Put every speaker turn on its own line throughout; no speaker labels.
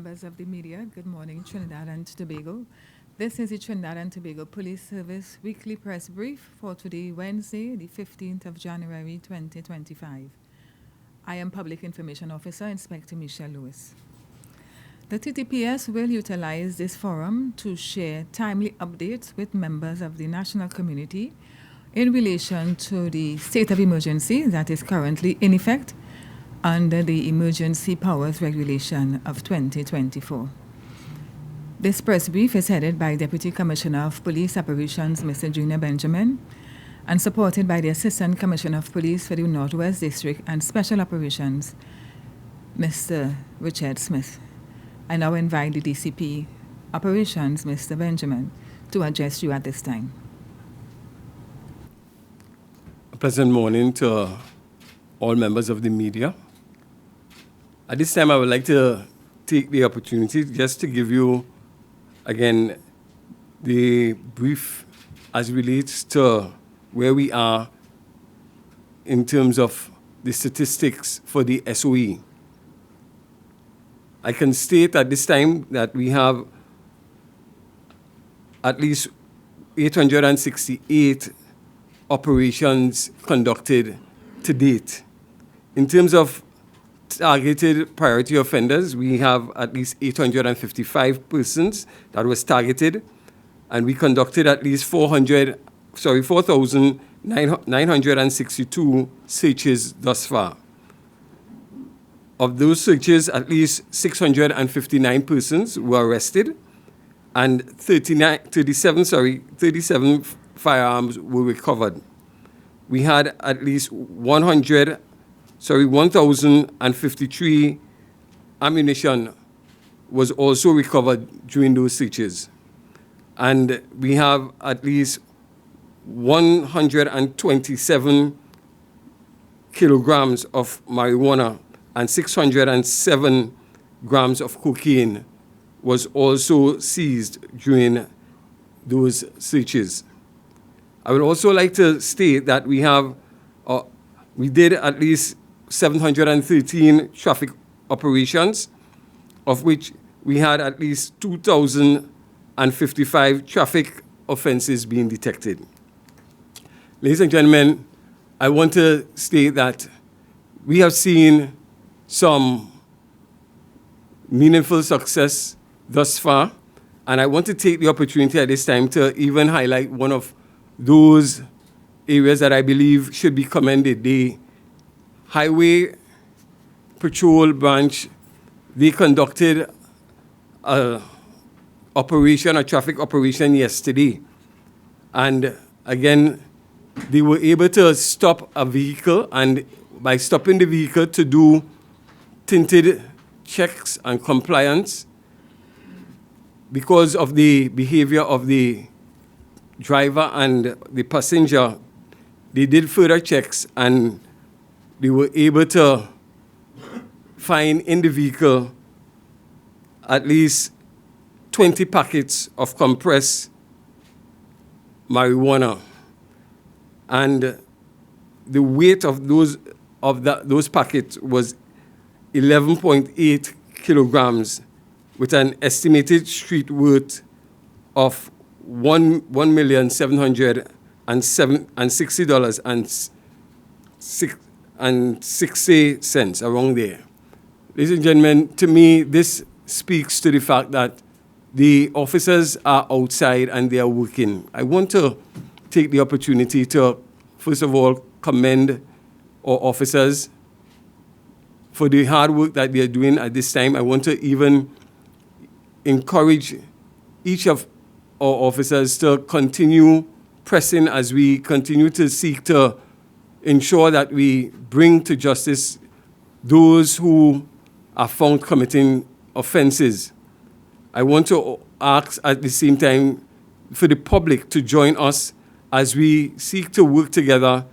members of the media. Good morning, Trinidad and Tobago. This is the Trinidad and Tobago Police Service weekly press brief for today, Wednesday, the 15th of January, 2025. I am Public Information Officer, Inspector Michelle Lewis. The TTPS will utilize this forum to share timely updates with members of the national community in relation to the state of emergency that is currently in effect under the Emergency Powers Regulation of 2024. This press brief is headed by Deputy Commissioner of Police Operations, Mr. Junior Benjamin, and supported by the Assistant Commissioner of Police for the Northwest District and Special Operations, Mr. Richard Smith. I now invite the DCP Operations, Mr. Benjamin, to address you at this time.
A pleasant morning to all members of the media. At this time, I would like to take the opportunity just to give you, again, the brief as relates to where we are in terms of the statistics for the SOE. I can state at this time that we have at least 868 operations conducted to date. In terms of targeted priority offenders, we have at least 855 persons that was targeted, and we conducted at least 4,962 searches thus far. Of those searches, at least 659 persons were arrested, and 37 firearms were recovered. We had at least 1,053 ammunition was also recovered during those searches. And we have at least 127 kilograms of marijuana and 607 grams of cocaine was also seized during those searches. I would also like to state that we did at least 713 traffic operations, of which we had at least 2,055 traffic offenses being detected. Ladies and gentlemen, I want to state that we have seen some meaningful success thus far, and I want to take the opportunity at this time to even highlight one of those areas that I believe should be commended. The Highway Patrol Branch, they conducted a traffic operation yesterday. And again, they were able to stop a vehicle, and by stopping the vehicle to do tinted checks and compliance, because of the behavior of the driver and the passenger, they did further checks, and they were able to find in the vehicle at least 20 packets of compressed marijuana. And the weight of those packets was 11.8 kilograms, with an estimated street worth of $1,760.60 around there. Ladies and gentlemen, to me, this speaks to the fact that the officers are outside and they are working. I want to take the opportunity to, first of all, commend our officers for the hard work that they are doing at this time. I want to even encourage each of our officers to continue pressing as we continue to seek to ensure that we bring to justice those who are found committing offenses. I want to ask at the same time for the public to join us as we seek to work together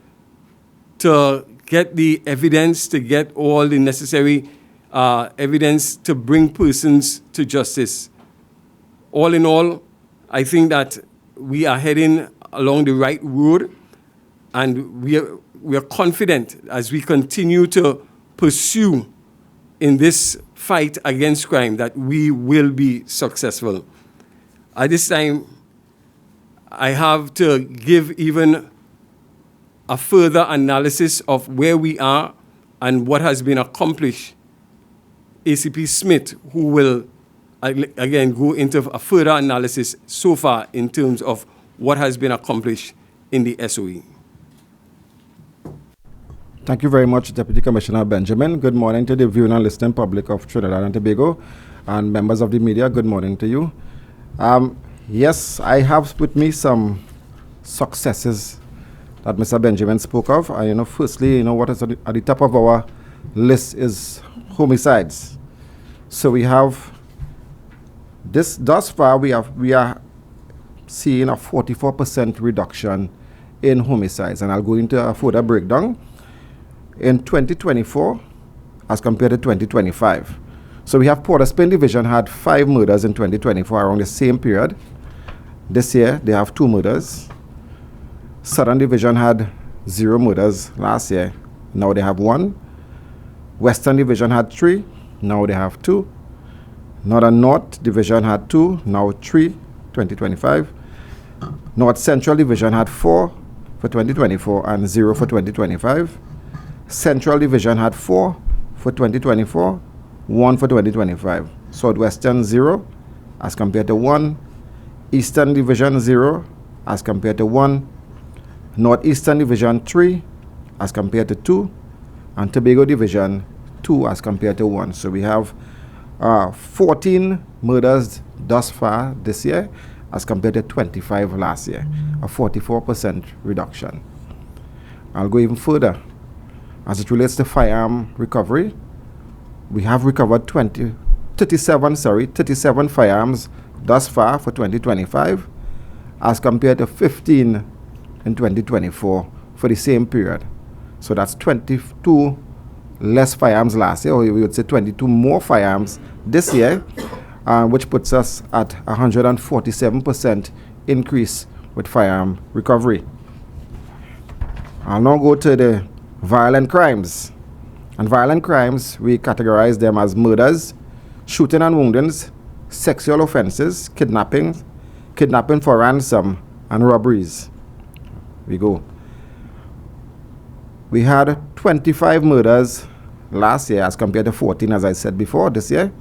to get the evidence, to get all the necessary evidence to bring persons to justice. All in all, I think that we are heading along the right road, and we are confident as we continue to pursue in this fight against crime, that we will be successful. At this time, I have to give even a further analysis of where we are and what has been accomplished. ACP Smith, who will again go into a further analysis so far in terms of what has been accomplished in the SOE.
Thank you very much, Deputy Commissioner Benjamin. Good morning to the viewing and listening public of Trinidad and Tobago and members of the media. Good morning to you. Yes, I have with me some successes that Mr. Benjamin spoke of. Firstly, what is at the top of our list is homicides. So we have this. Thus far, we are seeing a 44% reduction in homicides, and I'll go into a further breakdown in 2024 as compared to 2025. So we have Port of Spain Division had 5 murders in 2024 around the same period. This year, they have 2 murders. Southern Division had 0 murders last year. Now they have 1. Western Division had 3. Now they have 2. Northern North Division had 2. Now 3, 2025. North Central Division had 4 for 2024 and 0 for 2025. Central Division had 4 for 2024, 1 for 2025. Southwestern 0 as compared to 1. Eastern Division 0 as compared to 1. Northeastern Division 3 as compared to 2. And Tobago Division 2 as compared to 1. So we have 14 murders thus far this year as compared to 25 last year, a 44% reduction. I'll go even further. As it relates to firearm recovery, we have recovered 37 firearms thus far for 2025 as compared to 15 in 2024 for the same period. So that's 22 less firearms last year, or we would say 22 more firearms this year, which puts us at 147% increase with firearm recovery. I'll now go to the violent crimes. And violent crimes, we categorize them as murders, shooting and woundings, sexual offenses, kidnapping for ransom, and robberies. We go. We had 25 murders last year as compared to 14, as I said before, this year.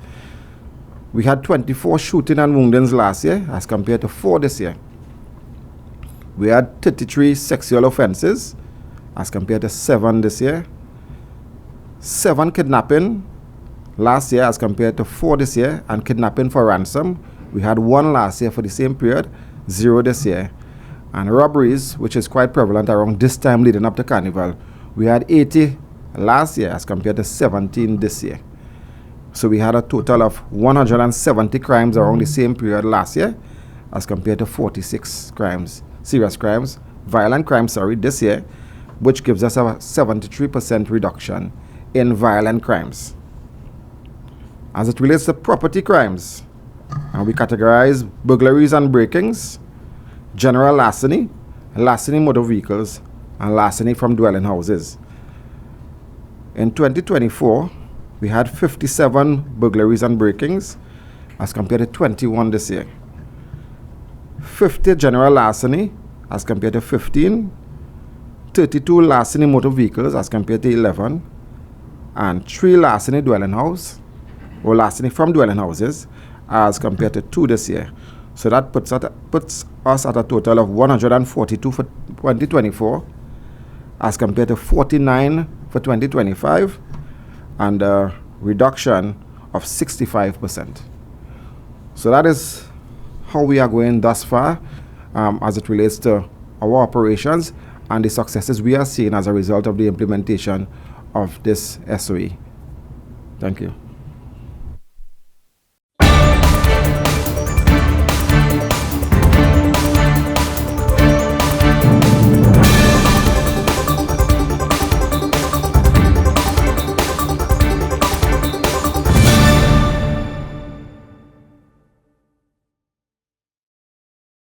We had 24 shooting and woundings last year as compared to 4 this year. We had 33 sexual offenses as compared to 7 this year. 7 kidnapping last year as compared to 4 this year, and kidnapping for ransom. We had 1 last year for the same period, 0 this year. And robberies, which is quite prevalent around this time leading up to Carnival, we had 80 last year as compared to 17 this year. So we had a total of 170 crimes around the same period last year as compared to 46 crimes, serious crimes, violent crimes, this year, which gives us a 73% reduction in violent crimes. As it relates to property crimes, and we categorize burglaries and break-ins, general larceny, larceny motor vehicles, and larceny from dwelling houses. In 2024, we had 57 burglaries and break-ins as compared to 21 this year. 50 general larceny as compared to 15. 32 larceny motor vehicles as compared to 11. And 3 larceny dwelling house, or larceny from dwelling houses, as compared to 2 this year. So that puts us at a total of 142 for 2024 as compared to 49 for 2025, and a reduction of 65%. So that is how we are going thus far as it relates to our operations and the successes we are seeing as a result of the implementation of this SOE. Thank you.